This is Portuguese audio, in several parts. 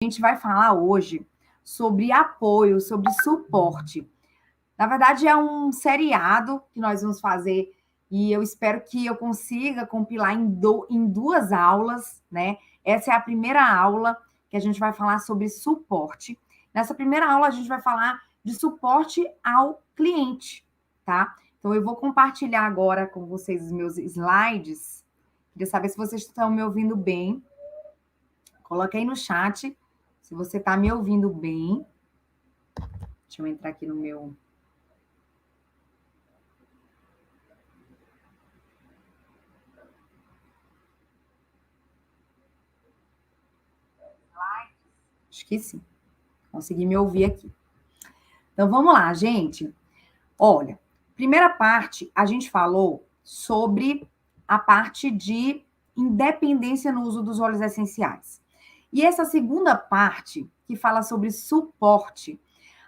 A gente vai falar hoje sobre apoio, sobre suporte. Na verdade, é um seriado que nós vamos fazer e eu espero que eu consiga compilar em duas aulas, né? Essa é a primeira aula que a gente vai falar sobre suporte. Nessa primeira aula, a gente vai falar de suporte ao cliente, tá? Então, eu vou compartilhar agora com vocês os meus slides. Queria saber se vocês estão me ouvindo bem. Coloque aí no chat se você está me ouvindo bem. Deixa eu entrar aqui no meu... Esqueci. Consegui me ouvir aqui. Então, vamos lá, gente. Olha, primeira parte, a gente falou sobre a parte de independência no uso dos óleos essenciais. E essa segunda parte, que fala sobre suporte,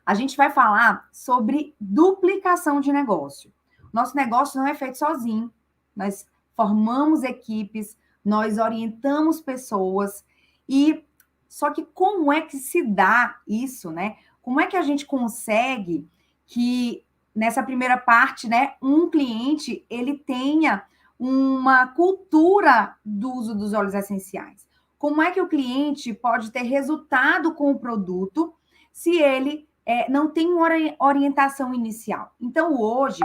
a gente vai falar sobre duplicação de negócio. Nosso negócio não é feito sozinho. Nós formamos equipes, nós orientamos pessoas e só que como é que se dá isso, né? Como é que a gente consegue que nessa primeira parte, né, um cliente ele tenha uma cultura do uso dos óleos essenciais? Como é que o cliente pode ter resultado com o produto se ele não tem uma orientação inicial? Então, hoje,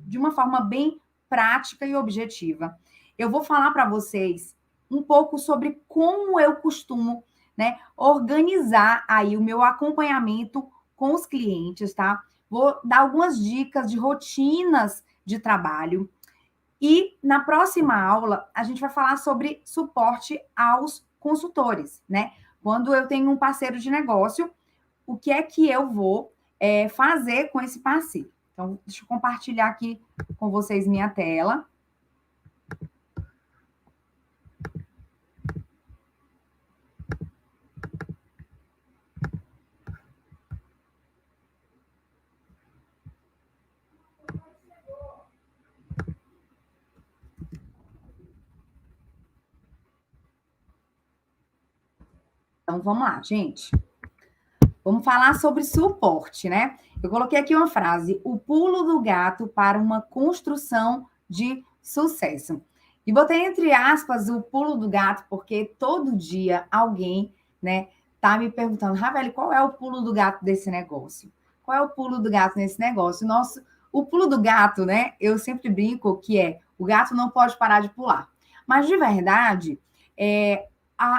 de uma forma bem prática e objetiva, eu vou falar para vocês um pouco sobre como eu costumo, né, organizar aí o meu acompanhamento com os clientes, tá? Vou dar algumas dicas de rotinas de trabalho. E na próxima aula, a gente vai falar sobre suporte aos consultores, né? Quando eu tenho um parceiro de negócio, o que é que eu vou fazer com esse parceiro? Então, deixa eu compartilhar aqui com vocês minha tela. Então, vamos lá, gente. Vamos falar sobre suporte, né? Eu coloquei aqui uma frase: o pulo do gato para uma construção de sucesso. E botei entre aspas o pulo do gato, porque todo dia alguém, né, tá me perguntando: Raveli, qual é o pulo do gato desse negócio? Qual é o pulo do gato nesse negócio? Nossa, o pulo do gato, né? Eu sempre brinco que o gato não pode parar de pular. Mas de verdade,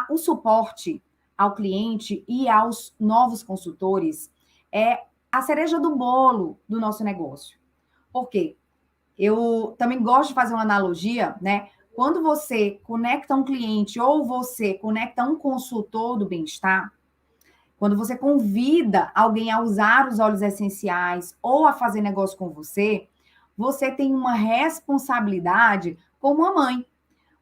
o suporte ao cliente e aos novos consultores é a cereja do bolo do nosso negócio. Por quê? Eu também gosto de fazer uma analogia, né? Quando você conecta um cliente ou você conecta um consultor do bem-estar, quando você convida alguém a usar os óleos essenciais ou a fazer negócio com você, você tem uma responsabilidade como uma mãe,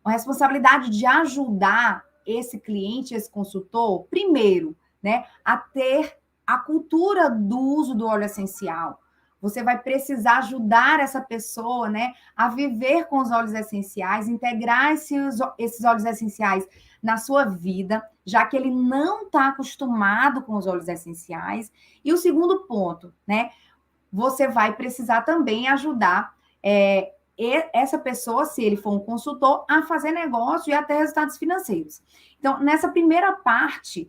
uma responsabilidade de ajudar esse cliente, esse consultor, primeiro, né, a ter a cultura do uso do óleo essencial. Você vai precisar ajudar essa pessoa, né, a viver com os óleos essenciais, integrar esses óleos essenciais na sua vida, já que ele não está acostumado com os óleos essenciais. E o segundo ponto, né, você vai precisar também ajudar essa pessoa, se ele for um consultor, a fazer negócio e a ter resultados financeiros. Então, nessa primeira parte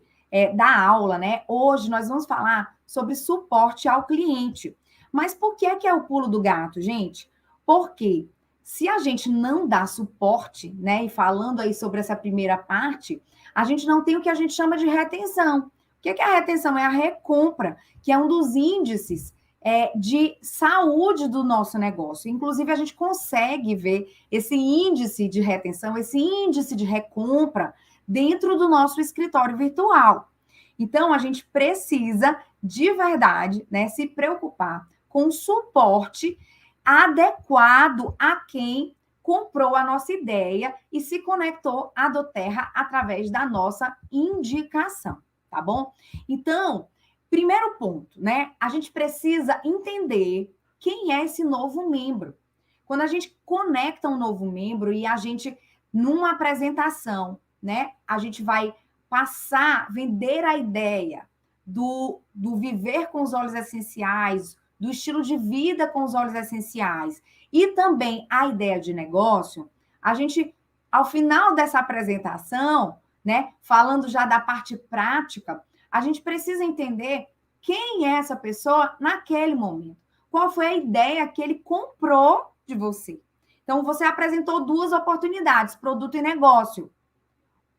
da aula, né, hoje nós vamos falar sobre suporte ao cliente. Mas por que é o pulo do gato, gente? Porque se a gente não dá suporte, né, e falando aí sobre essa primeira parte, a gente não tem o que a gente chama de retenção. O que é a retenção? É a recompra, que é um dos índices de saúde do nosso negócio. Inclusive, a gente consegue ver esse índice de retenção, esse índice de recompra dentro do nosso escritório virtual. Então, a gente precisa, de verdade, né, se preocupar com suporte adequado a quem comprou a nossa ideia e se conectou à doTERRA através da nossa indicação, tá bom? Então, primeiro ponto, né? A gente precisa entender quem é esse novo membro. Quando a gente conecta um novo membro e a gente, numa apresentação, né? A gente vai vender a ideia do viver com os óleos essenciais, do estilo de vida com os óleos essenciais e também a ideia de negócio, a gente, ao final dessa apresentação, né, falando já da parte prática, a gente precisa entender quem é essa pessoa naquele momento. Qual foi a ideia que ele comprou de você? Então, você apresentou duas oportunidades, produto e negócio.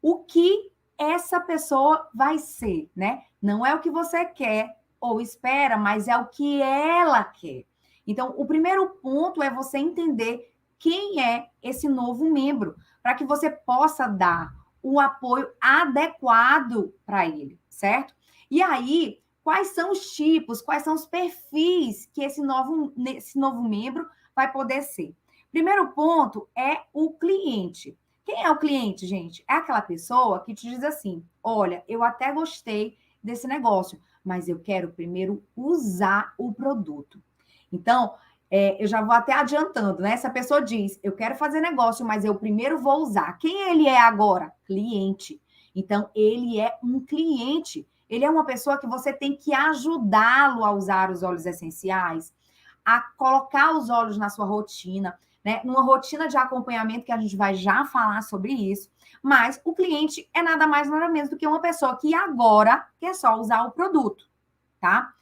O que essa pessoa vai ser, né? Não é o que você quer ou espera, mas é o que ela quer. Então, o primeiro ponto é você entender quem é esse novo membro, para que você possa dar o apoio adequado para ele, certo? E aí, quais são os tipos, quais são os perfis que esse novo membro vai poder ser? Primeiro ponto é o cliente. Quem é o cliente, gente? É aquela pessoa que te diz assim: olha, eu até gostei desse negócio, mas eu quero primeiro usar o produto. Então, eu já vou até adiantando, né? Essa pessoa diz: eu quero fazer negócio, mas eu primeiro vou usar. Quem ele é agora? Cliente. Então, ele é um cliente. Ele é uma pessoa que você tem que ajudá-lo a usar os óleos essenciais, a colocar os óleos na sua rotina, né? Numa rotina de acompanhamento que a gente vai já falar sobre isso. Mas o cliente é nada mais nada menos do que uma pessoa que agora quer só usar o produto, tá?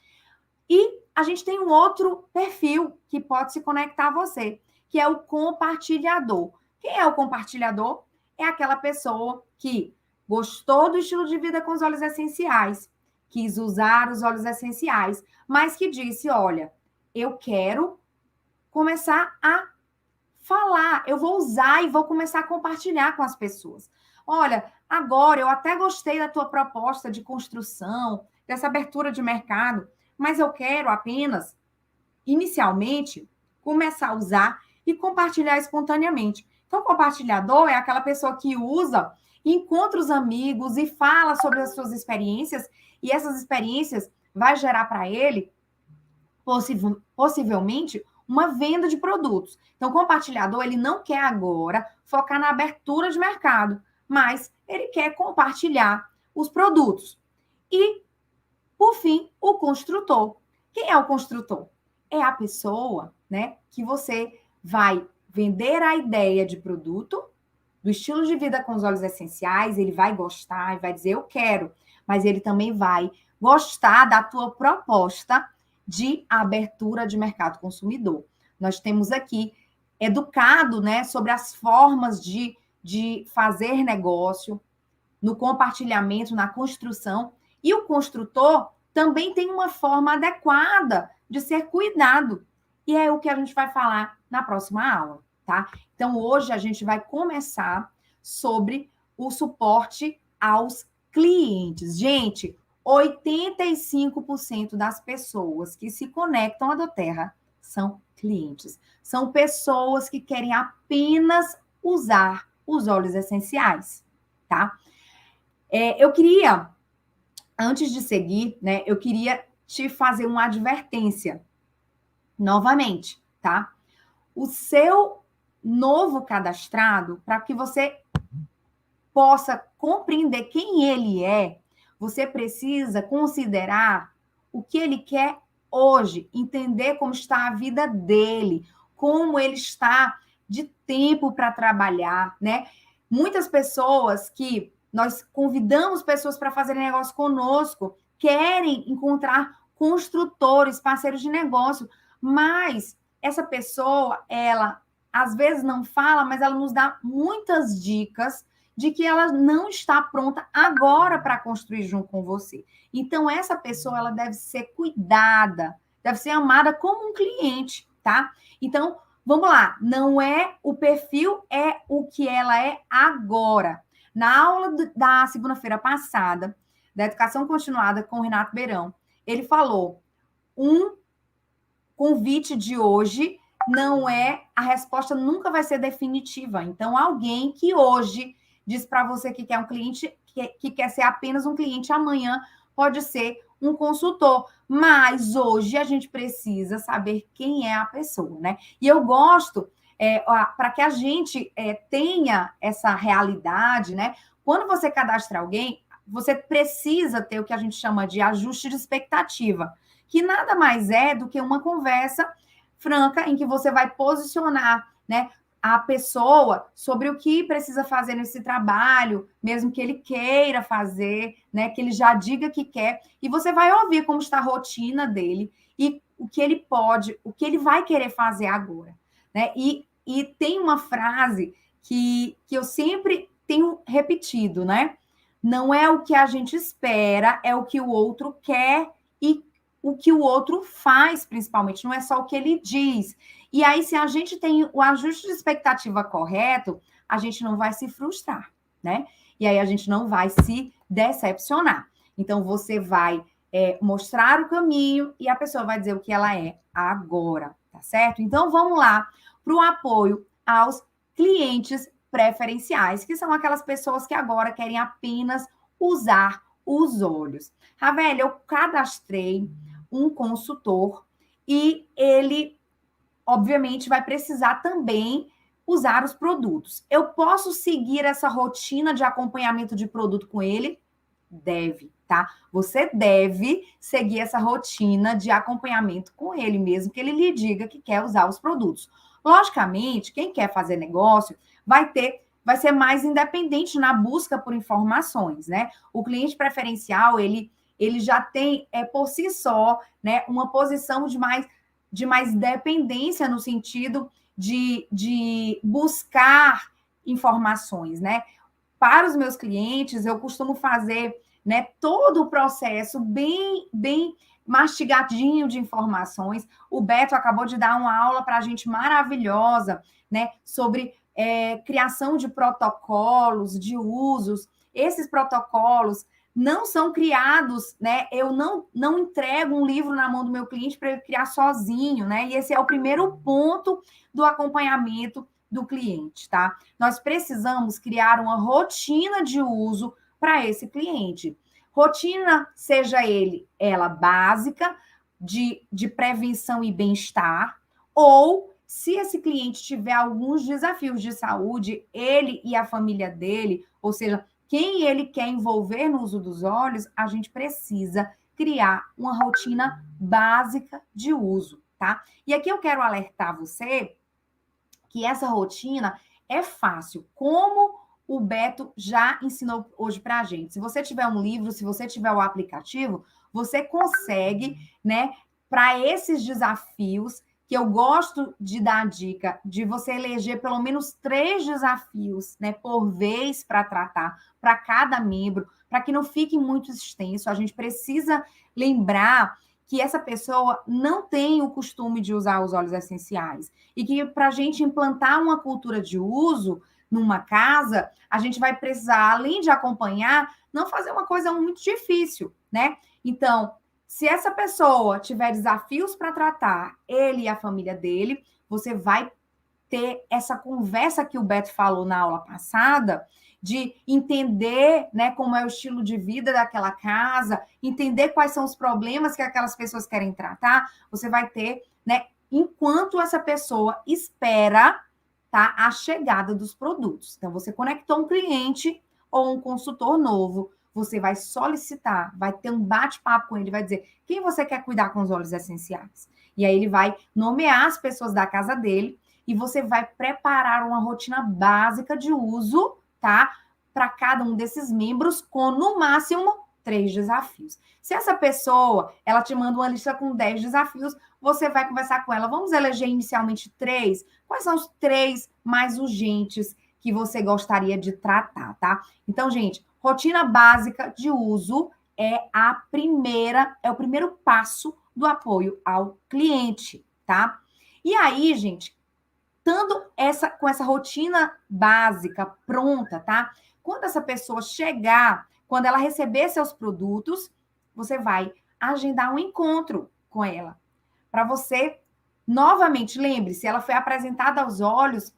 E a gente tem um outro perfil que pode se conectar a você, que é o compartilhador. Quem é o compartilhador? É aquela pessoa que gostou do estilo de vida com os óleos essenciais, quis usar os óleos essenciais, mas que disse: olha, eu quero começar a falar, eu vou usar e vou começar a compartilhar com as pessoas. Olha, agora eu até gostei da tua proposta de construção, dessa abertura de mercado, mas eu quero apenas, inicialmente, começar a usar e compartilhar espontaneamente. Então, o compartilhador é aquela pessoa que usa, encontra os amigos e fala sobre as suas experiências, e essas experiências vai gerar para ele, possivelmente, uma venda de produtos. Então, o compartilhador, ele não quer agora focar na abertura de mercado, mas ele quer compartilhar os produtos. E, por fim, o construtor. Quem é o construtor? É a pessoa, né, que você vai vender a ideia de produto, do estilo de vida com os óleos essenciais, ele vai gostar e vai dizer: eu quero, mas ele também vai gostar da tua proposta de abertura de mercado consumidor. Nós temos aqui educado, né, sobre as formas de fazer negócio, no compartilhamento, na construção, e o construtor também tem uma forma adequada de ser cuidado. E é o que a gente vai falar na próxima aula, tá? Então, hoje a gente vai começar sobre o suporte aos clientes. Gente, 85% das pessoas que se conectam à doTERRA são clientes. São pessoas que querem apenas usar os óleos essenciais, tá? Eu queria, antes de seguir, né, eu queria te fazer uma advertência, novamente, tá? O seu novo cadastrado, para que você possa compreender quem ele é, você precisa considerar o que ele quer hoje, entender como está a vida dele, como ele está de tempo para trabalhar, né? Muitas pessoas que nós convidamos pessoas para fazerem negócio conosco, querem encontrar construtores, parceiros de negócio, mas essa pessoa, ela às vezes não fala, mas ela nos dá muitas dicas de que ela não está pronta agora para construir junto com você. Então, essa pessoa, ela deve ser cuidada, deve ser amada como um cliente, tá? Então, vamos lá. Não é o perfil, é o que ela é agora. Na aula da segunda-feira passada, da Educação Continuada com o Renato Beirão, ele falou: um convite de hoje não é, a resposta nunca vai ser definitiva. Então, alguém que hoje diz para você que quer um cliente, que quer ser apenas um cliente, amanhã pode ser um consultor. Mas hoje a gente precisa saber quem é a pessoa, né? E eu gosto, para que a gente tenha essa realidade, né? Quando você cadastra alguém, você precisa ter o que a gente chama de ajuste de expectativa, que nada mais é do que uma conversa franca em que você vai posicionar, né, a pessoa sobre o que precisa fazer nesse trabalho, mesmo que ele queira fazer, né, que ele já diga que quer, e você vai ouvir como está a rotina dele e o que ele pode, o que ele vai querer fazer agora, né? E tem uma frase que eu sempre tenho repetido, né? Não é o que a gente espera, é o que o outro quer e o que o outro faz, principalmente, não é só o que ele diz. E aí, se a gente tem o ajuste de expectativa correto, a gente não vai se frustrar, né? E aí a gente não vai se decepcionar. Então, você vai mostrar o caminho e a pessoa vai dizer o que ela é agora, tá certo? Então, vamos lá para o apoio aos clientes preferenciais, que são aquelas pessoas que agora querem apenas usar os olhos. Ravel, eu cadastrei um consultor e ele, obviamente, vai precisar também usar os produtos. Eu posso seguir essa rotina de acompanhamento de produto com ele? Deve, tá? Você deve seguir essa rotina de acompanhamento com ele, mesmo que ele lhe diga que quer usar os produtos. Logicamente, quem quer fazer negócio vai ser mais independente na busca por informações, né? O cliente preferencial, ele já tem por si só, né, uma posição de mais dependência no sentido de buscar informações, né? Para os meus clientes, eu costumo fazer, né, todo o processo bem mastigadinho de informações. O Beto acabou de dar uma aula para a gente maravilhosa, né, sobre criação de protocolos, de usos. Esses protocolos não são criados, né? Eu não entrego um livro na mão do meu cliente para ele criar sozinho, né? E esse é o primeiro ponto do acompanhamento do cliente, tá? Nós precisamos criar uma rotina de uso para esse cliente. Rotina, seja ela básica, de prevenção e bem-estar, ou se esse cliente tiver alguns desafios de saúde, ele e a família dele, ou seja, quem ele quer envolver no uso dos olhos, a gente precisa criar uma rotina básica de uso, tá? E aqui eu quero alertar você que essa rotina é fácil, como o Beto já ensinou hoje para a gente. Se você tiver um livro, se você tiver o aplicativo, você consegue, né, para esses desafios, que eu gosto de dar a dica de você eleger pelo menos 3 desafios, né, por vez para tratar, para cada membro, para que não fique muito extenso. A gente precisa lembrar que essa pessoa não tem o costume de usar os óleos essenciais. E que para a gente implantar uma cultura de uso numa casa, a gente vai precisar, além de acompanhar, não fazer uma coisa muito difícil, né? Então, se essa pessoa tiver desafios para tratar, ele e a família dele, você vai ter essa conversa que o Beto falou na aula passada, de entender, né, como é o estilo de vida daquela casa, entender quais são os problemas que aquelas pessoas querem tratar, você vai ter, né, enquanto essa pessoa espera, tá, a chegada dos produtos. Então, você conectou um cliente ou um consultor novo, você vai solicitar, vai ter um bate-papo com ele, vai dizer quem você quer cuidar com os óleos essenciais. E aí ele vai nomear as pessoas da casa dele e você vai preparar uma rotina básica de uso, tá? Para cada um desses membros, com no máximo 3 desafios. Se essa pessoa, ela te manda uma lista com 10 desafios, você vai conversar com ela. Vamos eleger inicialmente 3? Quais são os 3 mais urgentes que você gostaria de tratar, tá? Então, gente, rotina básica de uso é o primeiro passo do apoio ao cliente, tá? E aí, gente, com essa rotina básica pronta, tá? Quando essa pessoa chegar, quando ela receber seus produtos, você vai agendar um encontro com ela. Para você, novamente, lembre-se, ela foi apresentada aos olhos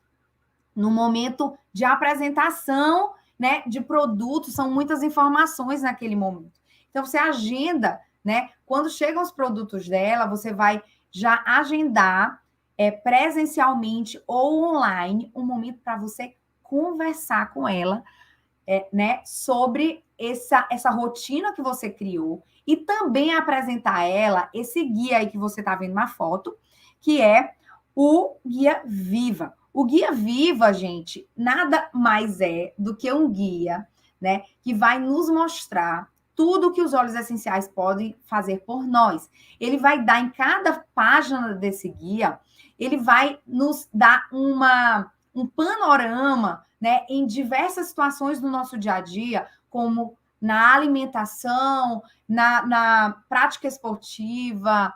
no momento de apresentação, né, de produtos, são muitas informações naquele momento. Então, você agenda, né? Quando chegam os produtos dela, você vai já agendar presencialmente ou online um momento para você conversar com ela né, sobre essa rotina que você criou e também apresentar a ela esse guia aí que você está vendo na foto, que é o Guia Viva. O Guia Viva, gente, nada mais é do que um guia, né, que vai nos mostrar tudo que os óleos essenciais podem fazer por nós. Ele vai dar em cada página desse guia, ele vai nos dar um panorama, né, em diversas situações do nosso dia a dia, como na alimentação, na prática esportiva,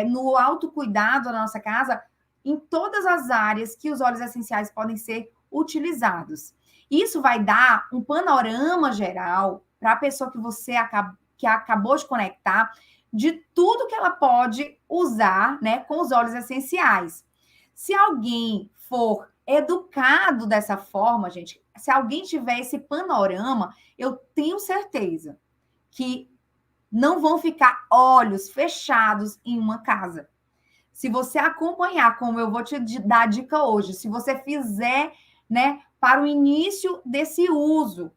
no autocuidado da nossa casa, em todas as áreas que os óleos essenciais podem ser utilizados. Isso vai dar um panorama geral para a pessoa que acabou de conectar de tudo que ela pode usar, né, com os óleos essenciais. Se alguém for educado dessa forma, gente, se alguém tiver esse panorama, eu tenho certeza que não vão ficar olhos fechados em uma casa. Se você acompanhar, como eu vou te dar a dica hoje, se você fizer, né, para o início desse uso,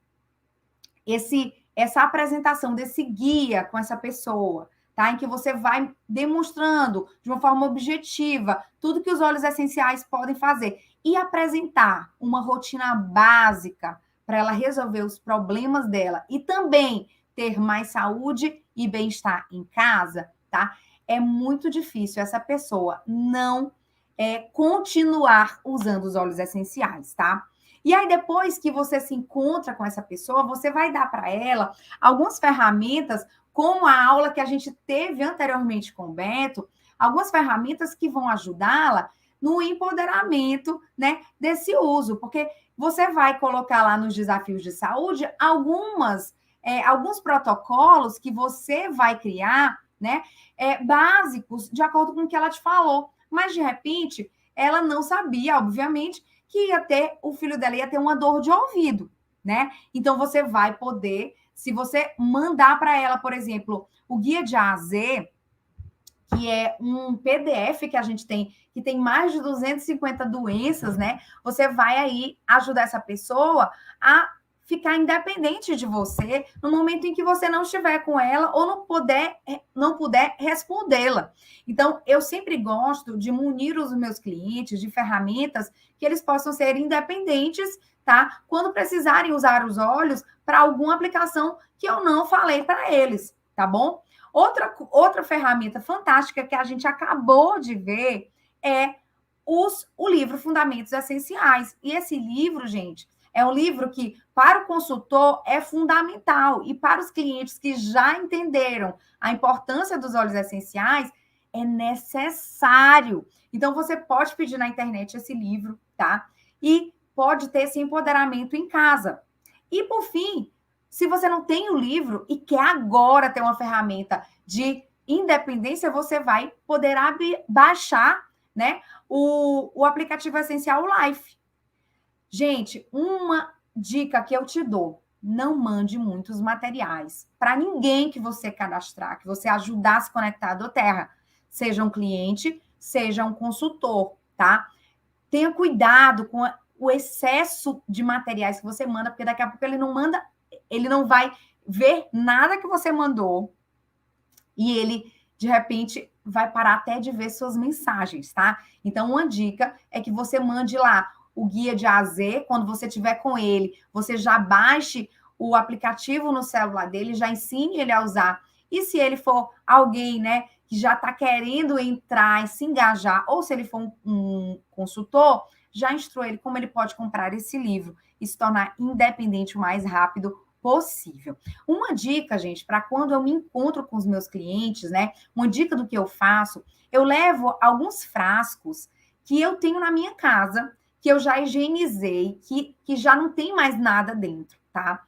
essa apresentação desse guia com essa pessoa, tá? Em que você vai demonstrando de uma forma objetiva tudo que os óleos essenciais podem fazer e apresentar uma rotina básica para ela resolver os problemas dela e também ter mais saúde e bem-estar em casa, tá? É muito difícil essa pessoa não continuar usando os óleos essenciais, tá? E aí, depois que você se encontra com essa pessoa, você vai dar para ela algumas ferramentas, como a aula que a gente teve anteriormente com o Beto, algumas ferramentas que vão ajudá-la no empoderamento, né, desse uso, porque você vai colocar lá nos desafios de saúde alguns protocolos que você vai criar, né, básicos, de acordo com o que ela te falou. Mas, de repente, ela não sabia, obviamente, que o filho dela ia ter uma dor de ouvido, né? Então, você vai poder, se você mandar para ela, por exemplo, o guia de A a Z, que é um PDF que a gente tem, que tem mais de 250 doenças, né? Você vai aí ajudar essa pessoa a ficar independente de você no momento em que você não estiver com ela ou não puder respondê-la. Então, eu sempre gosto de munir os meus clientes de ferramentas que eles possam ser independentes, tá? Quando precisarem usar os olhos para alguma aplicação que eu não falei para eles, tá bom? Outra ferramenta fantástica que a gente acabou de ver é o livro Fundamentos Essenciais. E esse livro, gente, é um livro que, para o consultor, é fundamental. E para os clientes que já entenderam a importância dos óleos essenciais, é necessário. Então, você pode pedir na internet esse livro, tá? E pode ter esse empoderamento em casa. E, por fim, se você não tem o livro e quer agora ter uma ferramenta de independência, você vai poder baixar, né, o aplicativo Essencial Life. Gente, uma dica que eu te dou: não mande muitos materiais para ninguém que você cadastrar, que você ajudar a se conectar à doTERRA, seja um cliente, seja um consultor, tá? Tenha cuidado com o excesso de materiais que você manda, porque daqui a pouco ele não vai ver nada que você mandou e ele, de repente, vai parar até de ver suas mensagens, tá? Então, uma dica é que você mande lá o guia de A a Z, quando você estiver com ele, você já baixe o aplicativo no celular dele, já ensine ele a usar. E se ele for alguém, né, que já está querendo entrar e se engajar, ou se ele for um consultor, já instrua ele como ele pode comprar esse livro e se tornar independente o mais rápido possível. Uma dica, gente, para quando eu me encontro com os meus clientes, né? Uma dica do que eu faço, eu levo alguns frascos que eu tenho na minha casa, que eu já higienizei, que já não tem mais nada dentro, tá?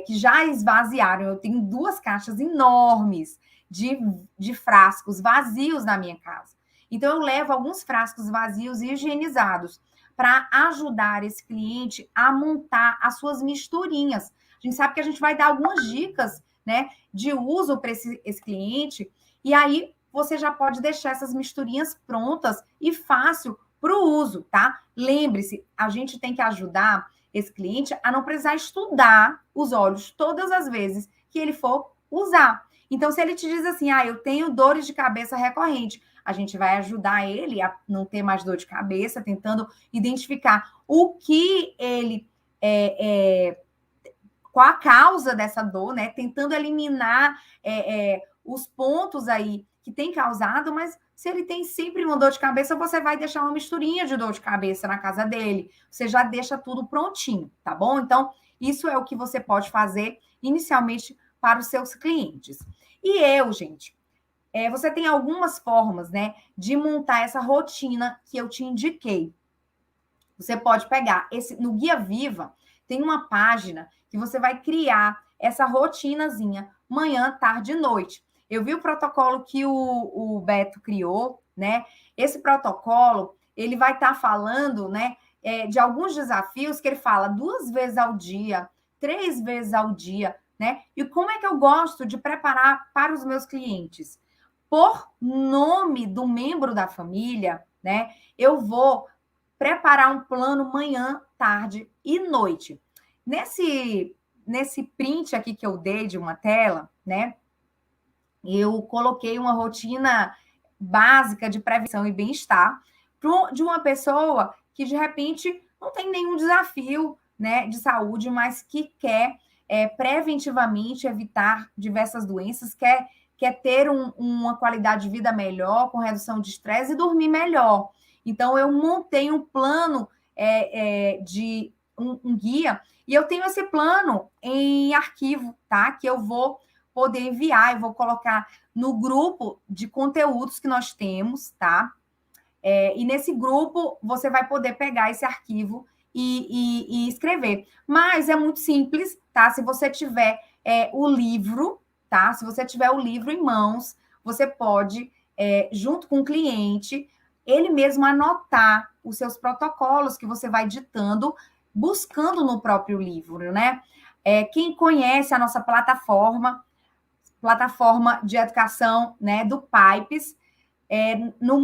Que já esvaziaram. Eu tenho 2 caixas enormes de frascos vazios na minha casa. Então, eu levo alguns frascos vazios e higienizados para ajudar esse cliente a montar as suas misturinhas. A gente sabe que a gente vai dar algumas dicas, né, de uso para esse cliente, e aí você já pode deixar essas misturinhas prontas e fácil para o uso, tá? Lembre-se, a gente tem que ajudar esse cliente a não precisar estudar os olhos todas as vezes que ele for usar. Então, se ele te diz assim, eu tenho dores de cabeça recorrente, a gente vai ajudar ele a não ter mais dor de cabeça, tentando identificar o que ele qual a causa dessa dor, né? Tentando eliminar os pontos aí que tem causado, mas se ele tem sempre uma dor de cabeça, você vai deixar uma misturinha de dor de cabeça na casa dele. Você já deixa tudo prontinho, tá bom? Então, isso é o que você pode fazer inicialmente para os seus clientes. E gente, você tem algumas formas, né, de montar essa rotina que eu te indiquei. Você pode pegar no Guia Viva, tem uma página que você vai criar essa rotinazinha, manhã, tarde e noite. Eu vi o protocolo que o Beto criou, né? Esse protocolo, ele vai estar falando, né, de alguns desafios que ele fala 2 vezes ao dia, 3 vezes ao dia, né? E como é que eu gosto de preparar para os meus clientes? Por nome do membro da família, né? Eu vou preparar um plano manhã, tarde e noite. Nesse print aqui que eu dei de uma tela, né? Eu coloquei uma rotina básica de prevenção e bem-estar de uma pessoa que, de repente, não tem nenhum desafio, né, de saúde, mas que quer preventivamente evitar diversas doenças, quer ter uma qualidade de vida melhor, com redução de estresse e dormir melhor. Então, eu montei um plano de um guia, e eu tenho esse plano em arquivo, tá? Que eu vou poder enviar, eu vou colocar no grupo de conteúdos que nós temos, tá? E nesse grupo, você vai poder pegar esse arquivo e escrever. Mas é muito simples, tá? Se você tiver o livro, tá? Se você tiver o livro em mãos, você pode, junto com o cliente, ele mesmo anotar os seus protocolos que você vai ditando, buscando no próprio livro, né? Quem conhece a nossa plataforma de educação, né, do Pipes, no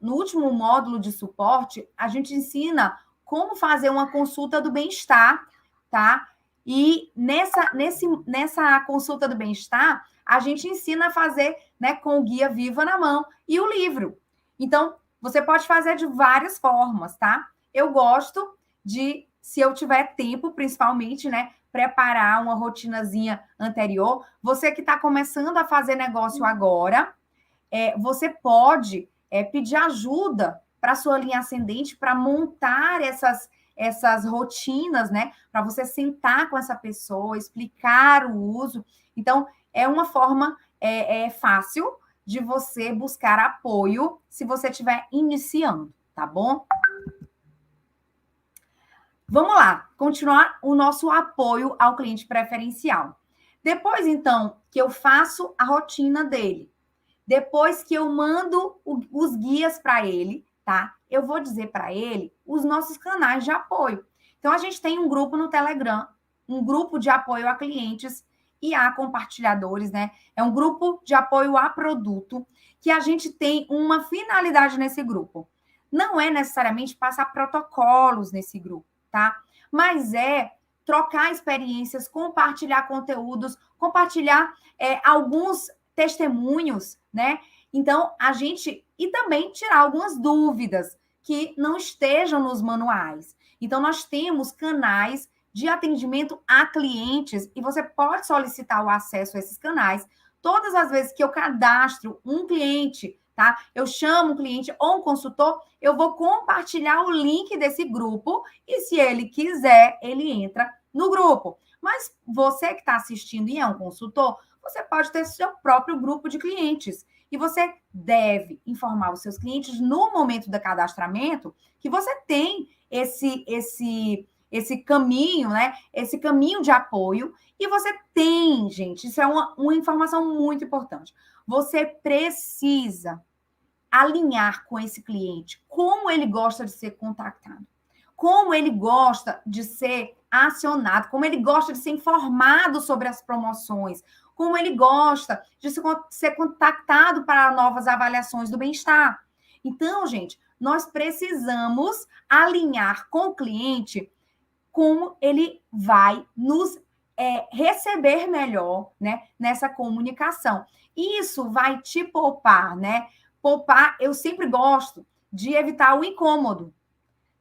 último módulo de suporte, a gente ensina como fazer uma consulta do bem-estar, tá? E nessa consulta do bem-estar, a gente ensina a fazer, né, com o Guia Viva na mão e o livro. Então, você pode fazer de várias formas, tá? Eu gosto de, se eu tiver tempo, principalmente, né, preparar uma rotinazinha anterior. Você que está começando a fazer negócio agora, você pode pedir ajuda para a sua linha ascendente para montar essas rotinas, né? Para você sentar com essa pessoa, explicar o uso. Então, é uma forma fácil de você buscar apoio se você estiver iniciando, tá bom? Vamos lá, continuar o nosso apoio ao cliente preferencial. Depois, então, que eu faço a rotina dele, depois que eu mando os guias para ele, tá? Eu vou dizer para ele os nossos canais de apoio. Então, a gente tem um grupo no Telegram, um grupo de apoio a clientes e a compartilhadores, né? É um grupo de apoio a produto que a gente tem uma finalidade nesse grupo. Não é necessariamente passar protocolos nesse grupo, tá? Mas trocar experiências, compartilhar conteúdos, compartilhar alguns testemunhos, né? Então, e também tirar algumas dúvidas que não estejam nos manuais. Então, nós temos canais de atendimento a clientes e você pode solicitar o acesso a esses canais todas as vezes que eu cadastro um cliente, tá? Eu chamo um cliente ou um consultor, eu vou compartilhar o link desse grupo e se ele quiser, ele entra no grupo. Mas você que está assistindo e é um consultor, você pode ter seu próprio grupo de clientes. E você deve informar os seus clientes no momento do cadastramento que você tem esse caminho, né? Esse caminho de apoio. E você tem, gente, isso é uma informação muito importante. Você precisa alinhar com esse cliente como ele gosta de ser contactado, como ele gosta de ser acionado, como ele gosta de ser informado sobre as promoções, como ele gosta de ser contactado para novas avaliações do bem-estar. Então, gente, nós precisamos alinhar com o cliente como ele vai nos receber melhor, né, nessa comunicação. Isso vai te poupar, né? Poupar, eu sempre gosto de evitar o incômodo.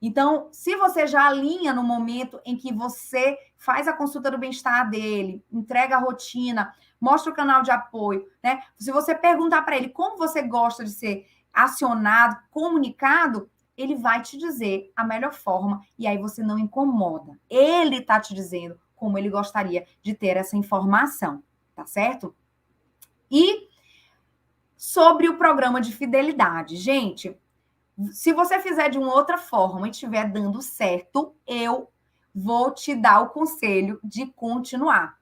Então, se você já alinha no momento em que você faz a consulta do bem-estar dele, entrega a rotina, mostra o canal de apoio, né? Se você perguntar para ele como você gosta de ser acionado, comunicado, ele vai te dizer a melhor forma e aí você não incomoda. Ele está te dizendo como ele gostaria de ter essa informação, tá certo? E sobre o programa de fidelidade, gente, se você fizer de uma outra forma e estiver dando certo, eu vou te dar o conselho de continuar.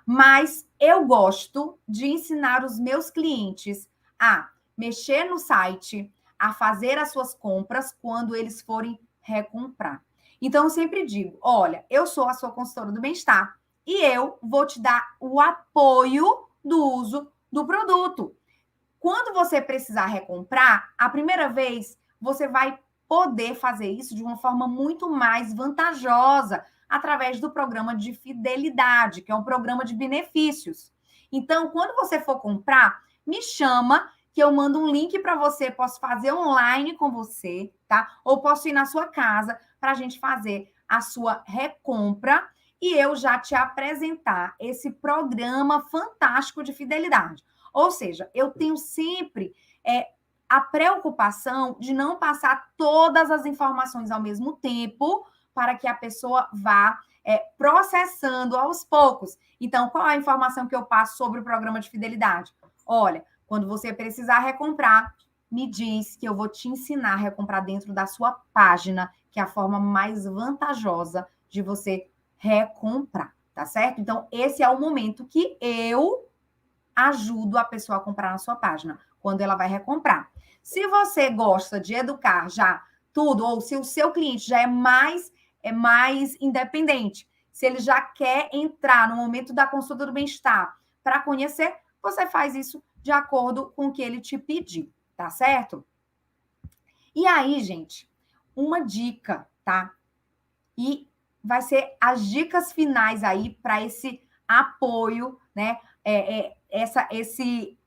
Mas eu gosto de ensinar os meus clientes a mexer no site, a fazer as suas compras quando eles forem recomprar. Então, eu sempre digo: olha, eu sou a sua consultora do bem-estar e eu vou te dar o apoio do uso do produto. Quando você precisar recomprar, a primeira vez você vai poder fazer isso de uma forma muito mais vantajosa através do programa de fidelidade, que é um programa de benefícios. Então, quando você for comprar, me chama que eu mando um link para você, posso fazer online com você, tá? Ou posso ir na sua casa para a gente fazer a sua recompra e eu já te apresentar esse programa fantástico de fidelidade. Ou seja, eu tenho sempre a preocupação de não passar todas as informações ao mesmo tempo para que a pessoa vá processando aos poucos. Então, qual é a informação que eu passo sobre o programa de fidelidade? Olha, quando você precisar recomprar, me diz que eu vou te ensinar a recomprar dentro da sua página, que é a forma mais vantajosa de você recomprar, tá certo? Então, esse é o momento que eu ajudo a pessoa a comprar na sua página, quando ela vai recomprar. Se você gosta de educar já tudo, ou se o seu cliente já é mais independente, se ele já quer entrar no momento da consulta do bem-estar para conhecer, você faz isso de acordo com o que ele te pedir, tá certo? E aí, gente, uma dica, tá? E vai ser as dicas finais aí para esse apoio, né?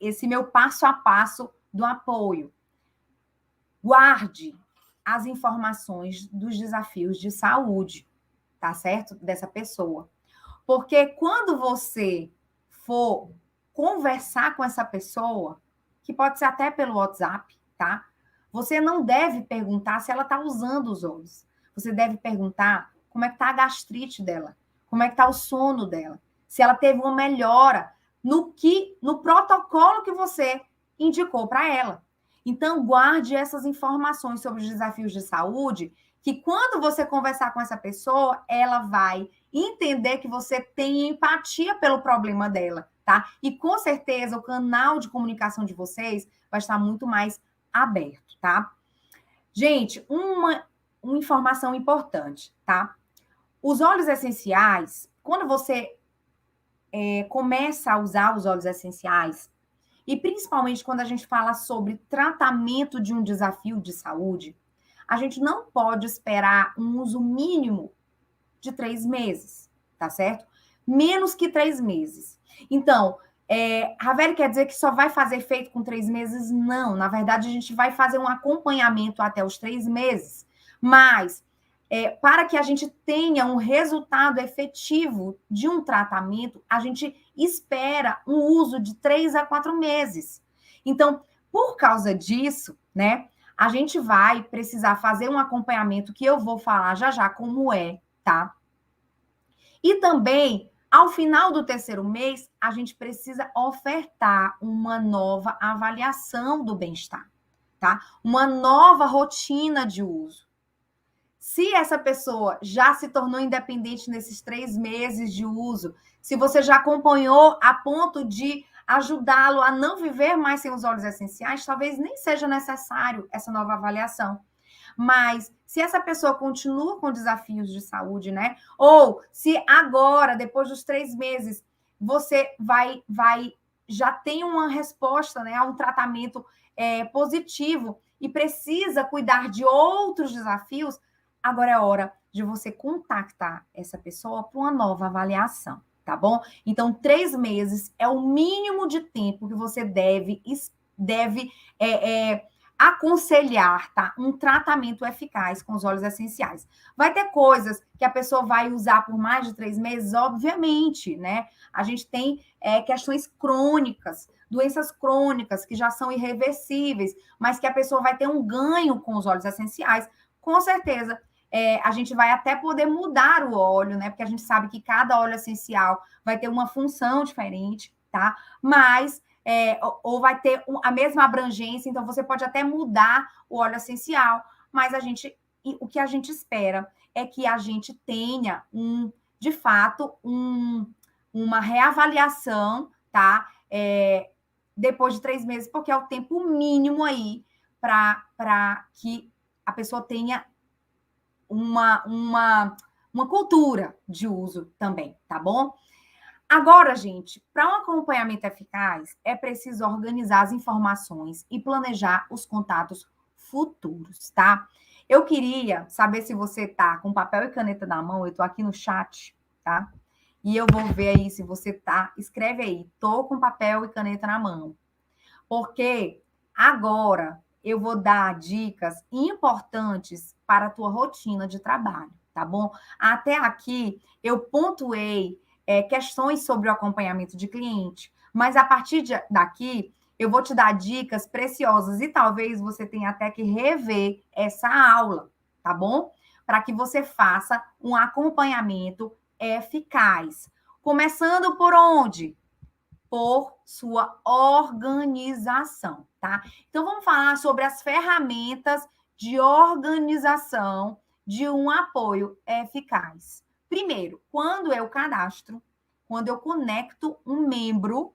Esse meu passo a passo do apoio. Guarde as informações dos desafios de saúde, tá certo? Dessa pessoa. Porque quando você for conversar com essa pessoa, que pode ser até pelo WhatsApp, tá? Você não deve perguntar se ela está usando os olhos. Você deve perguntar como é que está a gastrite dela, como é que está o sono dela, se ela teve uma melhora no protocolo que você indicou para ela. Então, guarde essas informações sobre os desafios de saúde, que quando você conversar com essa pessoa, ela vai entender que você tem empatia pelo problema dela, tá? E com certeza o canal de comunicação de vocês vai estar muito mais aberto, tá? Gente, uma informação importante, tá? Os óleos essenciais, quando você começa a usar os óleos essenciais, e principalmente quando a gente fala sobre tratamento de um desafio de saúde, a gente não pode esperar um uso mínimo de 3 meses, tá certo? Menos que 3 meses. Então, Raveli quer dizer que só vai fazer efeito com 3 meses? Não, na verdade a gente vai fazer um acompanhamento até os 3 meses, mas para que a gente tenha um resultado efetivo de um tratamento, a gente espera um uso de 3 a 4 meses. Então, por causa disso, né, a gente vai precisar fazer um acompanhamento que eu vou falar já já como é, tá? E também, ao final do 3º mês, a gente precisa ofertar uma nova avaliação do bem-estar, tá? Uma nova rotina de uso. Se essa pessoa já se tornou independente nesses 3 meses de uso, se você já acompanhou a ponto de ajudá-lo a não viver mais sem os óleos essenciais, talvez nem seja necessário essa nova avaliação. Mas se essa pessoa continua com desafios de saúde, né? Ou se agora, depois dos 3 meses, você já tem uma resposta, né, a um tratamento positivo e precisa cuidar de outros desafios, agora é hora de você contactar essa pessoa para uma nova avaliação, tá bom? Então, 3 meses é o mínimo de tempo que você deve aconselhar, tá? Um tratamento eficaz com os óleos essenciais. Vai ter coisas que a pessoa vai usar por mais de 3 meses, obviamente, né? A gente tem questões crônicas, doenças crônicas que já são irreversíveis, mas que a pessoa vai ter um ganho com os óleos essenciais. Com certeza, a gente vai até poder mudar o óleo, né? Porque a gente sabe que cada óleo essencial vai ter uma função diferente, tá? Mas ou vai ter a mesma abrangência, então você pode até mudar o óleo essencial, mas o que a gente espera é que a gente tenha de fato, uma reavaliação, tá? Depois de 3 meses, porque é o tempo mínimo aí para que a pessoa tenha uma cultura de uso também, tá bom? Agora, gente, para um acompanhamento eficaz, é preciso organizar as informações e planejar os contatos futuros, tá? Eu queria saber se você tá com papel e caneta na mão, eu tô aqui no chat, tá? E eu vou ver aí se você tá. Escreve aí, tô com papel e caneta na mão. Porque agora eu vou dar dicas importantes para a tua rotina de trabalho, tá bom? Até aqui eu pontuei questões sobre o acompanhamento de cliente, mas a partir daqui eu vou te dar dicas preciosas e talvez você tenha até que rever essa aula, tá bom? Para que você faça um acompanhamento eficaz. Começando por onde? Por sua organização, tá? Então, vamos falar sobre as ferramentas de organização de um apoio eficaz. Primeiro, quando eu cadastro, quando eu conecto um membro,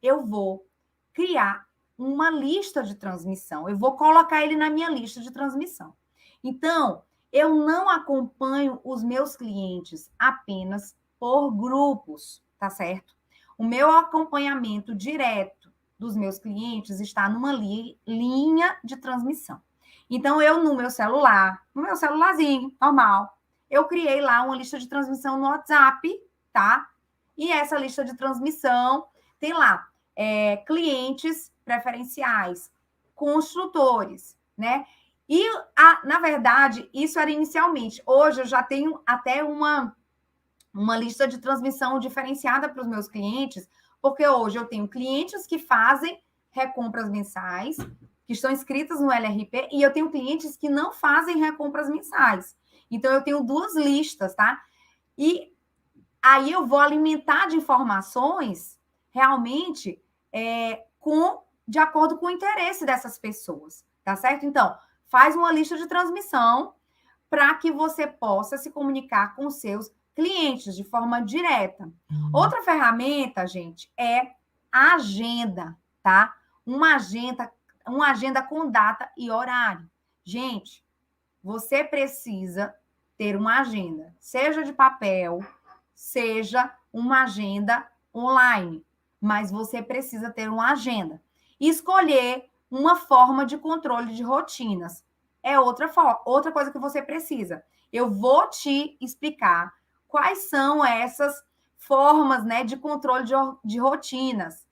eu vou criar uma lista de transmissão. Eu vou colocar ele na minha lista de transmissão. Então, eu não acompanho os meus clientes apenas por grupos, tá certo? O meu acompanhamento direto dos meus clientes está numa linha de transmissão. Então, eu no meu celularzinho, normal, eu criei lá uma lista de transmissão no WhatsApp, tá? E essa lista de transmissão tem lá clientes preferenciais, construtores, né? E, na verdade, isso era inicialmente. Hoje eu já tenho até uma lista de transmissão diferenciada para os meus clientes, porque hoje eu tenho clientes que fazem recompras mensais, que estão inscritas no LRP, e eu tenho clientes que não fazem recompras mensais. Então, eu tenho 2 listas, tá? E aí eu vou alimentar de informações realmente de acordo com o interesse dessas pessoas, tá certo? Então, faz uma lista de transmissão para que você possa se comunicar com os seus clientes de forma direta. Outra ferramenta, gente, é a agenda, tá? Uma agenda com data e horário. Gente, você precisa ter uma agenda, seja de papel, seja uma agenda online, mas você precisa ter uma agenda. Escolher uma forma de controle de rotinas é outra coisa que você precisa. Eu vou te explicar quais são essas formas, né, de controle de rotinas,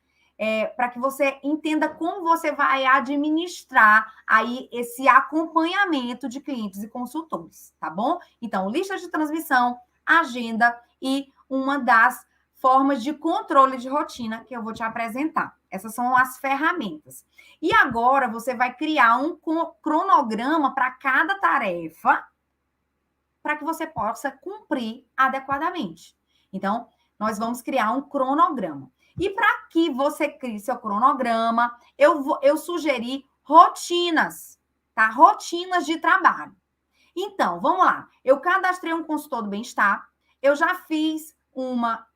para que você entenda como você vai administrar aí esse acompanhamento de clientes e consultores, tá bom? Então, lista de transmissão, agenda e uma das formas de controle de rotina que eu vou te apresentar. Essas são as ferramentas. E agora você vai criar um cronograma para cada tarefa para que você possa cumprir adequadamente. Então, nós vamos criar um cronograma. E para que você crie seu cronograma, eu sugeri rotinas, tá? Rotinas de trabalho. Então, vamos lá. Eu cadastrei um consultor do bem-estar, eu já fiz uma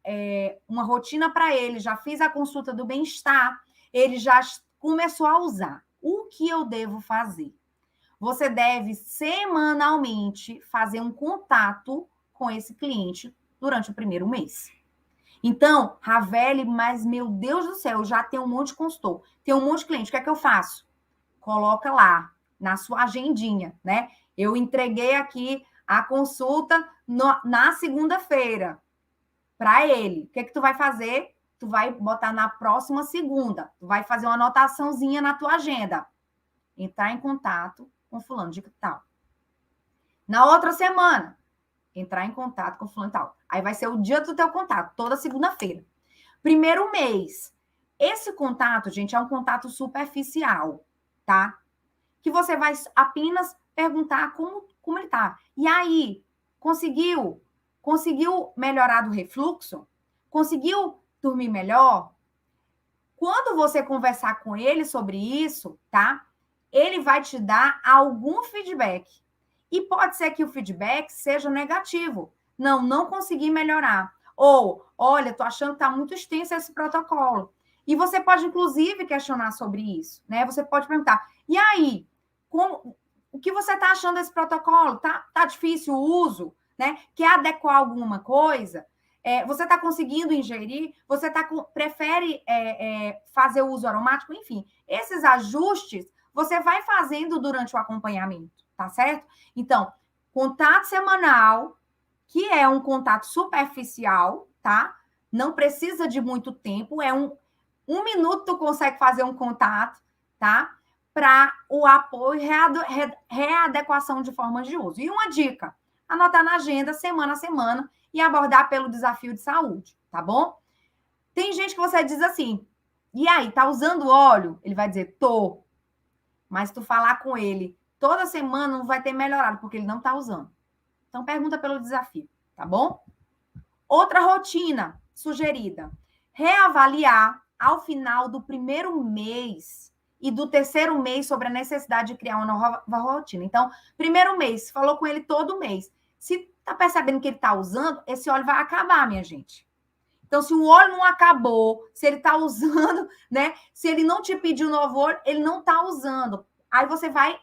rotina para ele, já fiz a consulta do bem-estar, ele já começou a usar. O que eu devo fazer? Você deve semanalmente fazer um contato com esse cliente durante o primeiro mês. Então, Raveli, mas meu Deus do céu, eu já tenho um monte de consultor, tenho um monte de cliente, o que é que eu faço? Coloca lá, na sua agendinha, né? Eu entreguei aqui a consulta na segunda-feira para ele. O que tu vai fazer? Tu vai botar na próxima segunda. Tu vai fazer uma anotaçãozinha na tua agenda. Entrar em contato com fulano de tal. Na outra semana, entrar em contato com fulano de tal. Aí vai ser o dia do teu contato, toda segunda-feira. Primeiro mês. Esse contato, gente, é um contato superficial, tá? Que você vai apenas perguntar como ele tá. E aí, conseguiu melhorar do refluxo? Conseguiu dormir melhor? Quando você conversar com ele sobre isso, tá? Ele vai te dar algum feedback. E pode ser que o feedback seja negativo. Não consegui melhorar. Ou, olha, tô achando que tá muito extenso esse protocolo. E você pode, inclusive, questionar sobre isso, né? Você pode perguntar, e aí, o que você está achando desse protocolo? Tá difícil o uso? Né? Quer adequar alguma coisa? Você está conseguindo ingerir? Você prefere fazer o uso aromático? Enfim, esses ajustes você vai fazendo durante o acompanhamento, tá certo? Então, contato semanal, que é um contato superficial, tá? Não precisa de muito tempo, um minuto tu consegue fazer um contato, tá? Para o apoio e readequação de formas de uso. E uma dica, anotar na agenda semana a semana e abordar pelo desafio de saúde, tá bom? Tem gente que você diz assim, e aí, tá usando óleo? Ele vai dizer, tô. Mas tu falar com ele toda semana não vai ter melhorado, porque ele não tá usando. Então, pergunta pelo desafio, tá bom? Outra rotina sugerida, reavaliar ao final do primeiro mês e do terceiro mês sobre a necessidade de criar uma nova rotina. Então, primeiro mês, falou com ele todo mês. Se tá percebendo que ele tá usando, esse óleo vai acabar, minha gente. Então, se o óleo não acabou, se ele tá usando, né? Se ele não te pediu novo óleo, ele não tá usando. Aí você vai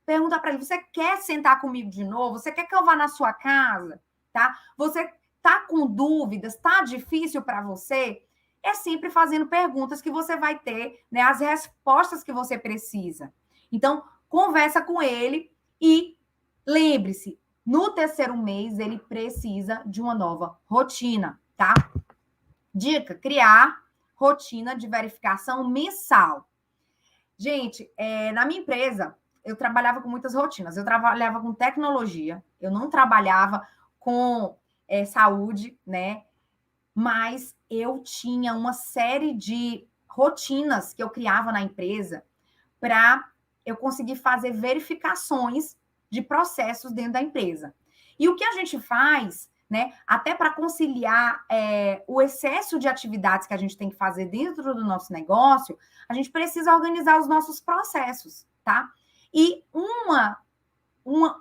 perguntar para ele, você quer sentar comigo de novo? Você quer que eu vá na sua casa? Tá? Você tá com dúvidas? Tá difícil para você? É sempre fazendo perguntas que você vai ter, né, as respostas que você precisa. Então, conversa com ele e lembre-se, no terceiro mês ele precisa de uma nova rotina, tá? Dica, criar rotina de verificação mensal. Gente, na minha empresa, eu trabalhava com muitas rotinas. Eu trabalhava com tecnologia, eu não trabalhava com saúde, né? Mas eu tinha uma série de rotinas que eu criava na empresa para eu conseguir fazer verificações de processos dentro da empresa. E o que a gente faz, né, até para conciliar o excesso de atividades que a gente tem que fazer dentro do nosso negócio, a gente precisa organizar os nossos processos, tá? E uma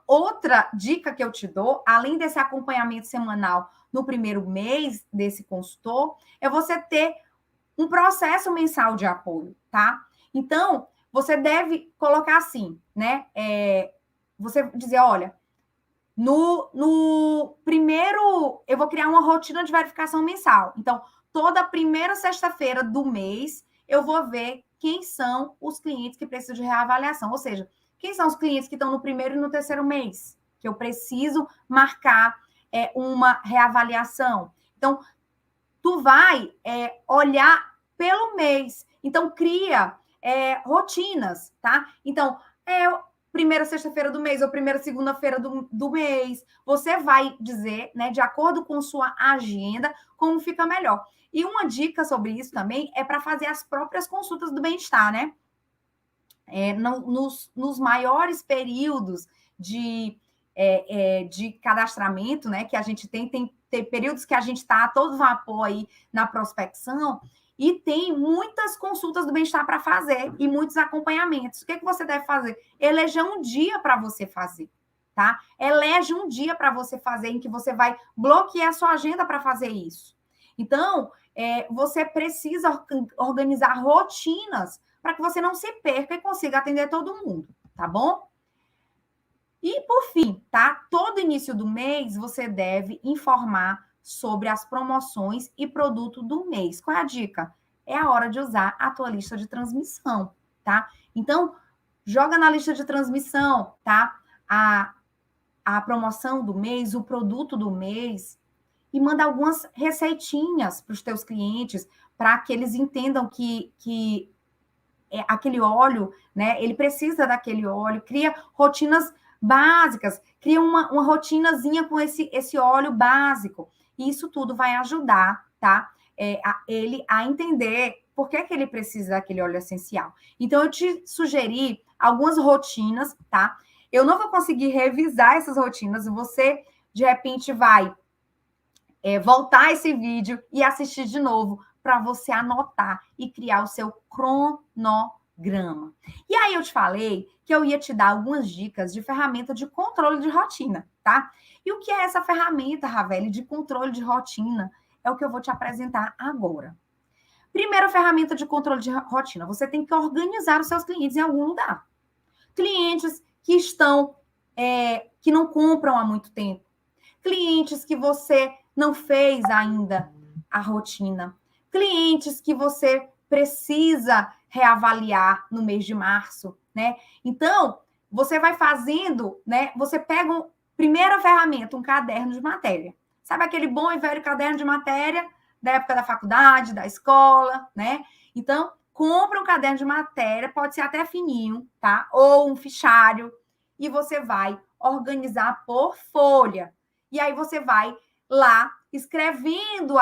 outra dica que eu te dou, além desse acompanhamento semanal no primeiro mês desse consultor, é você ter um processo mensal de apoio, tá? Então, você deve colocar assim, né? Você dizer, olha, no primeiro, eu vou criar uma rotina de verificação mensal. Então, toda primeira sexta-feira do mês, eu vou ver quem são os clientes que precisam de reavaliação. Ou seja, quem são os clientes que estão no primeiro e no terceiro mês, que eu preciso marcar uma reavaliação. Então, tu vai olhar pelo mês. Então, cria rotinas, tá? Então, primeira sexta-feira do mês ou primeira segunda-feira do mês, você vai dizer, né, de acordo com sua agenda, como fica melhor. E uma dica sobre isso também é para fazer as próprias consultas do bem-estar, né? Nos maiores períodos de cadastramento, né, que a gente tem períodos que a gente está a todo vapor aí na prospecção, e tem muitas consultas do bem-estar para fazer e muitos acompanhamentos. O que você deve fazer? Eleger um dia para você fazer, tá? Elege um dia para você fazer em que você vai bloquear a sua agenda para fazer isso. Então, você precisa organizar rotinas para que você não se perca e consiga atender todo mundo, tá bom? E, por fim, tá? Todo início do mês, você deve informar sobre as promoções e produto do mês. Qual é a dica? É a hora de usar a tua lista de transmissão, tá? Então, joga na lista de transmissão, tá? a promoção do mês, o produto do mês, e manda algumas receitinhas para os teus clientes, para que eles entendam que aquele óleo, né? Ele precisa daquele óleo, cria rotinas básicas, cria uma rotinazinha com esse óleo básico. E isso tudo vai ajudar, tá? Ele a entender por que ele precisa daquele óleo essencial. Então, eu te sugeri algumas rotinas, tá? Eu não vou conseguir revisar essas rotinas, você, de repente, vai voltar esse vídeo e assistir de novo para você anotar e criar o seu cronograma. E aí eu te falei que eu ia te dar algumas dicas de ferramenta de controle de rotina, tá? E o que é essa ferramenta, Ravelli, de controle de rotina? É o que eu vou te apresentar agora. Primeira ferramenta de controle de rotina, você tem que organizar os seus clientes em algum lugar. Clientes que estão, que não compram há muito tempo. Clientes que você não fez ainda a rotina. Clientes que você precisa reavaliar no mês de março, né? Então, você vai fazendo, né? Você pega primeira ferramenta, um caderno de matéria. Sabe aquele bom e velho caderno de matéria da época da faculdade, da escola, né? Então, compra um caderno de matéria, pode ser até fininho, tá? Ou um fichário, e você vai organizar por folha. E aí você vai lá escrevendo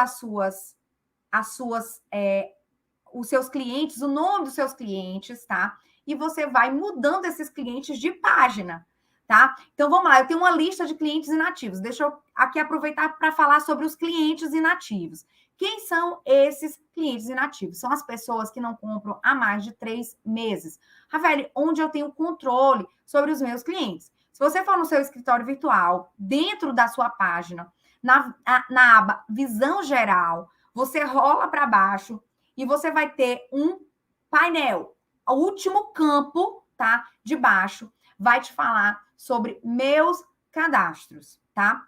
os seus clientes, o nome dos seus clientes, tá? E você vai mudando esses clientes de página, tá? Então vamos lá, eu tenho uma lista de clientes inativos. Deixa eu aqui aproveitar para falar sobre os clientes inativos. Quem são esses clientes inativos? São as pessoas que não compram há mais de 3 meses. Ravelli, onde eu tenho controle sobre os meus clientes? Se você for no seu escritório virtual, dentro da sua página, na aba Visão Geral, você rola para baixo e você vai ter um painel. O último campo, tá? De baixo, vai te falar sobre meus cadastros, tá?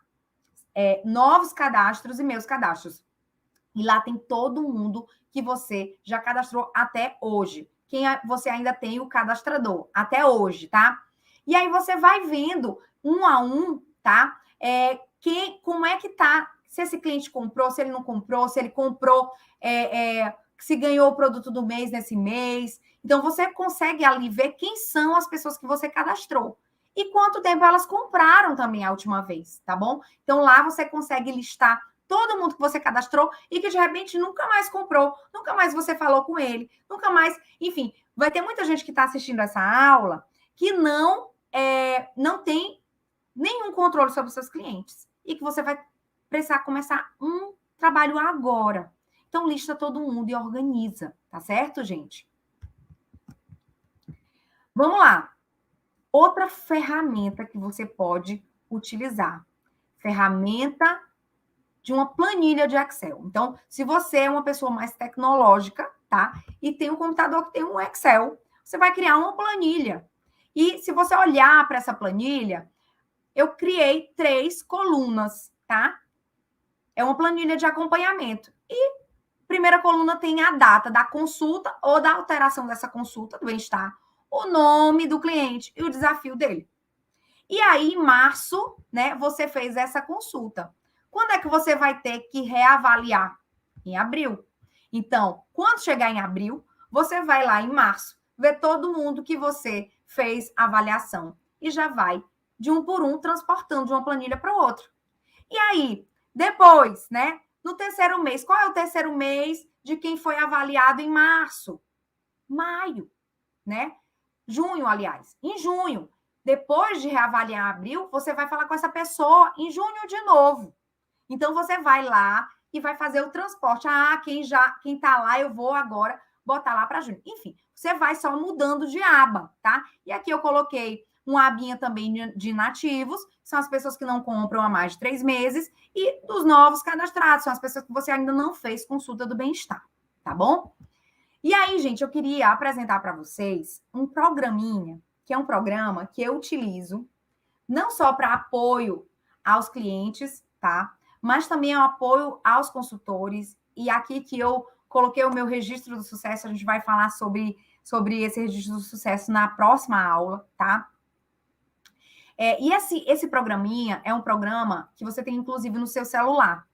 Novos cadastros e meus cadastros. E lá tem todo mundo que você já cadastrou até hoje. Quem você ainda tem o cadastrador até hoje, tá? E aí você vai vendo um a um, tá? Como é que tá? Se esse cliente comprou, se ele não comprou, se ele comprou, se ganhou o produto do mês nesse mês. Então você consegue ali ver quem são as pessoas que você cadastrou e quanto tempo elas compraram também a última vez, tá bom? Então lá você consegue listar todo mundo que você cadastrou e que de repente nunca mais comprou, nunca mais você falou com ele, nunca mais, enfim, vai ter muita gente que está assistindo essa aula que não tem nenhum controle sobre os seus clientes e que você vai precisar começar um trabalho agora. Então, lista todo mundo e organiza, tá certo, gente? Vamos lá. Outra ferramenta que você pode utilizar. Ferramenta de uma planilha de Excel. Então, se você é uma pessoa mais tecnológica, tá? E tem um computador que tem um Excel, você vai criar uma planilha. E se você olhar para essa planilha, eu criei 3 colunas, tá? É uma planilha de acompanhamento. E primeira coluna tem a data da consulta ou da alteração dessa consulta do bem-estar, o nome do cliente e o desafio dele. E aí, em março, né, você fez essa consulta. Quando é que você vai ter que reavaliar? Em abril. Então, quando chegar em abril, você vai lá em março, ver todo mundo que você fez avaliação e já vai, de um por um, transportando de uma planilha para outra. E aí, depois, né, no terceiro mês, qual é o terceiro mês de quem foi avaliado em março? Maio, né? Junho, aliás. Em junho, depois de reavaliar abril, você vai falar com essa pessoa em junho de novo. Então, você vai lá e vai fazer o transporte. Quem tá lá, eu vou agora botar lá para junho. Enfim, você vai só mudando de aba, tá? E aqui eu coloquei uma abinha também de nativos, são as pessoas que não compram há mais de 3 meses, e dos novos cadastrados, são as pessoas que você ainda não fez consulta do bem-estar, tá bom? E aí, gente, eu queria apresentar para vocês um programinha, que é um programa que eu utilizo não só para apoio aos clientes, tá? Mas também é um apoio aos consultores. E aqui que eu coloquei o meu registro do sucesso, a gente vai falar sobre esse registro do sucesso na próxima aula, tá? E esse programinha é um programa que você tem, inclusive, no seu celular.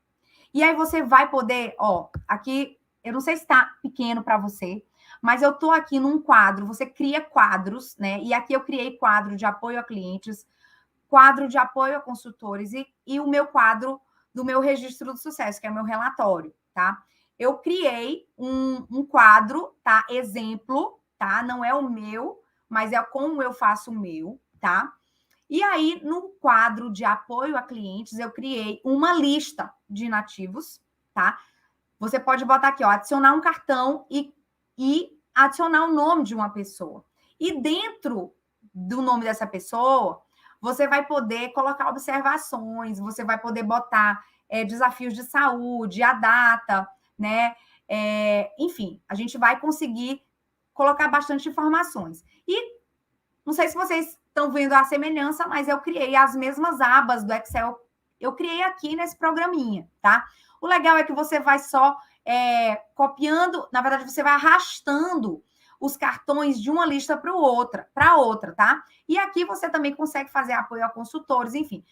E aí você vai poder, ó, aqui, eu não sei se está pequeno para você, mas eu estou aqui num quadro, você cria quadros, né? E aqui eu criei quadro de apoio a clientes, quadro de apoio a consultores e o meu quadro do meu registro do sucesso, que é o meu relatório, tá? Eu criei um quadro, tá? Exemplo, tá? Não é o meu, mas é como eu faço o meu, tá? E aí, no quadro de apoio a clientes, eu criei uma lista de inativos, tá? Você pode botar aqui, ó, adicionar um cartão e adicionar o nome de uma pessoa. E dentro do nome dessa pessoa, você vai poder colocar observações, você vai poder botar desafios de saúde, a data, né? Enfim, a gente vai conseguir colocar bastante informações. E não sei se vocês estão vendo a semelhança, mas eu criei as mesmas abas do Excel. Eu criei aqui nesse programinha, tá? O legal é que você vai só copiando, na verdade, você vai arrastando os cartões de uma lista para outra, tá? E aqui você também consegue fazer apoio a consultores, enfim.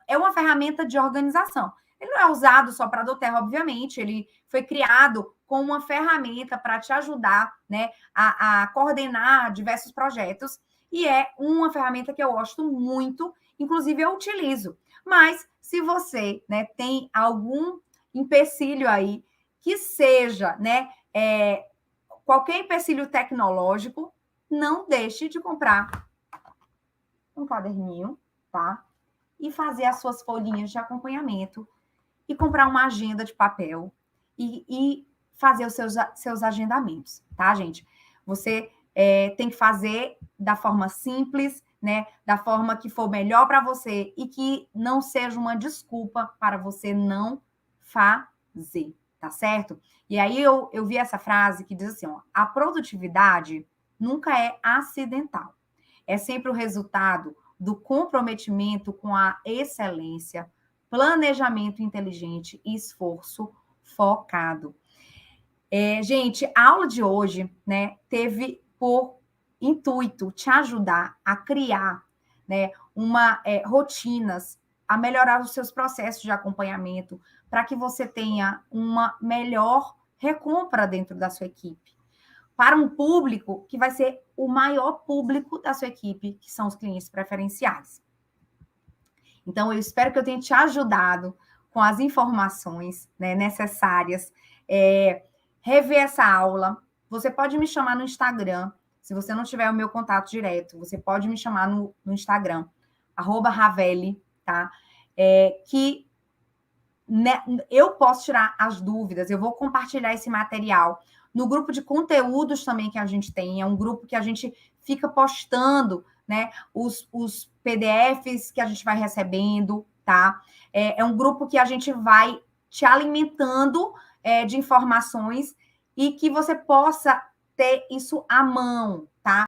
É uma ferramenta de organização. Ele não é usado só para Doterra, obviamente, ele foi criado com uma ferramenta para te ajudar, né, a coordenar diversos projetos. E é uma ferramenta que eu gosto muito, inclusive eu utilizo. Mas se você, né, tem algum empecilho aí que seja, né, qualquer empecilho tecnológico, não deixe de comprar um caderninho, tá? E fazer as suas folhinhas de acompanhamento e comprar uma agenda de papel e fazer os seus agendamentos, tá, gente? Você tem que fazer da forma simples, né? Da forma que for melhor para você e que não seja uma desculpa para você não fazer, tá certo? E aí eu vi essa frase que diz assim, ó, a produtividade nunca é acidental. É sempre o resultado do comprometimento com a excelência, planejamento inteligente e esforço focado. Gente, a aula de hoje, né, teve por intuito te ajudar a criar, né, rotinas, a melhorar os seus processos de acompanhamento, para que você tenha uma melhor recompra dentro da sua equipe. Para um público que vai ser o maior público da sua equipe, que são os clientes preferenciais. Então, eu espero que eu tenha te ajudado com as informações, né, necessárias. Rever essa aula. Você pode me chamar no Instagram. Se você não tiver o meu contato direto, você pode me chamar no Instagram, @Ravelli, tá? Que né, eu posso tirar as dúvidas, eu vou compartilhar esse material no grupo de conteúdos também que a gente tem, é um grupo que a gente fica postando, né, os PDFs que a gente vai recebendo, tá? É um grupo que a gente vai te alimentando de informações e que você possa ter isso à mão, tá?